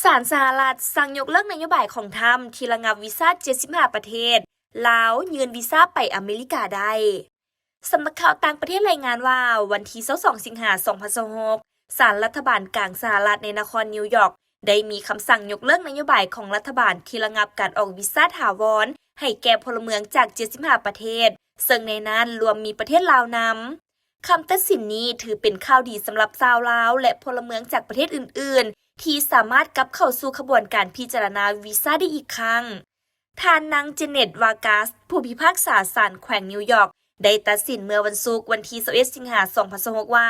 ศาลสหรัฐสั่งยกเลิกนโยบายของทรัมป์ที่ระงับวีซ่า75ประเทศลาวยื่นวีซ่าไปอเมริกาได้สำนักข่าวต่างประเทศรายงานว่าวันที่22สิงหาคม2026ศาลรัฐบาลกลางสหรัฐในนครนิวยอร์กได้มีคำสั่งยกเลิกนโยบายของรัฐบาลที่ระงับการออกวีซ่าถาวรให้แก่พลเมืองจาก75ประเทศซึ่งในนั้นรวมมีประเทศลาวนำคำตัดสินนี้ถือเป็นข่าวดีสำหรับชาวลาวและพลเมืองจากประเทศอื่นๆที่สามารถกลับเข้าสู่ขบวนการพิจารณาวีซ่าได้อีกครั้งท่านนางเจเน็ตวากัสผู้พิพากษาศาลแขวงนิวยอร์กได้ตัดสินเมื่อวันศุกร์วันที่21สิงหาคม2026ว่า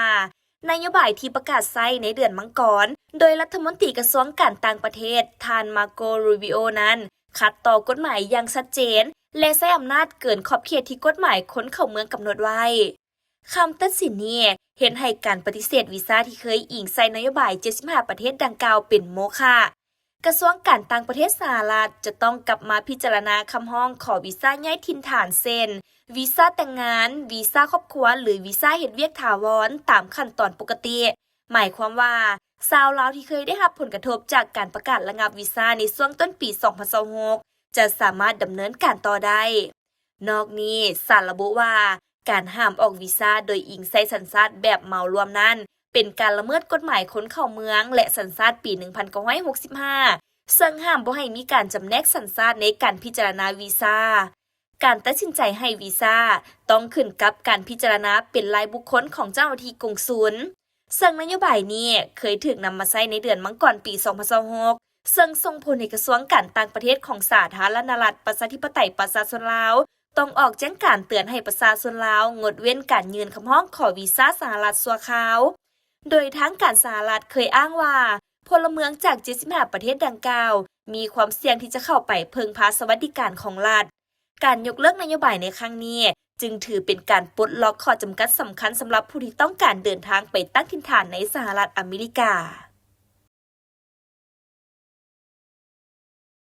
นโยบายที่ประกาศใช้ในเดือนมังกรโดยรัฐมนตรีกระทรวงการต่างประเทศท่านมาโกรูบิโอนั้นขัดต่อกฎหมายอย่างชัดเจนและใช้อำนาจเกินขอบเขตที่กฎหมายคนเข้าเมืองกำหนดไว้คำตัดสินนี้เห็นให้การปฏิเสธวีซ่าที่เคยอิงใส่นโยบาย75ประเทศดังกล่าวเป็นโมฆะกระทรวงการต่างประเทศสหรัฐจะต้องกลับมาพิจารณาคำร้องขอวีซ่าย้ายถิ่นฐานเช่นวีซ่าแต่งงานวีซ่าครอบครัวหรือวีซ่าเฮ็ดเวียกถาวรตามขั้นตอนปกติหมายความว่าชาวลาวที่เคยได้รับผลกระทบจากการประกาศระงับวีซ่าในช่วงต้นปี2026จะสามารถดำเนินการต่อได้นอกนี้ศาลระบุว่าการห้ามออกวีซ่าโดยอิงใส่สัญชาติแบบเหมารวมนั้นเป็นการละเมิดกฎหมายคนเข้าเมืองและสัญชาติปี1965ซึ่งห้ามบ่ให้มีการจำแนกสัญชาติในการพิจารณาวีซ่าการตัดสินใจให้วีซ่าต้องขึ้นกับการพิจารณาเป็นรายบุคคลของเจ้าหน้าที่กงสุลซึ่งนโยบายนี้เคยถูกนำมาใช้ในเดือนมังกรปี2026ซึ่งส่งผลให้กระทรวงการต่างประเทศของสาธารณรัฐประชาธิปไตยประชาชนลาวต้องออกแจ้งการเตือนให้ประชาชนลาวงดเว้นการยื่นคำร้องขอวีซ่าสหรัฐชั่วคราวโดยทางการสหรัฐเคยอ้างว่าพลเมืองจาก75ประเทศดังกล่าวมีความเสี่ยงที่จะเข้าไปเพิ่งพาสวัสดิการของรัฐการยกเลิกนโยบายในครั้งนี้จึงถือเป็นการปลดล็อกข้อจำกัดสำคัญสำหรับผู้ที่ต้องการเดินทางไปตั้งถิ่นฐานในสหรัฐอเมริกา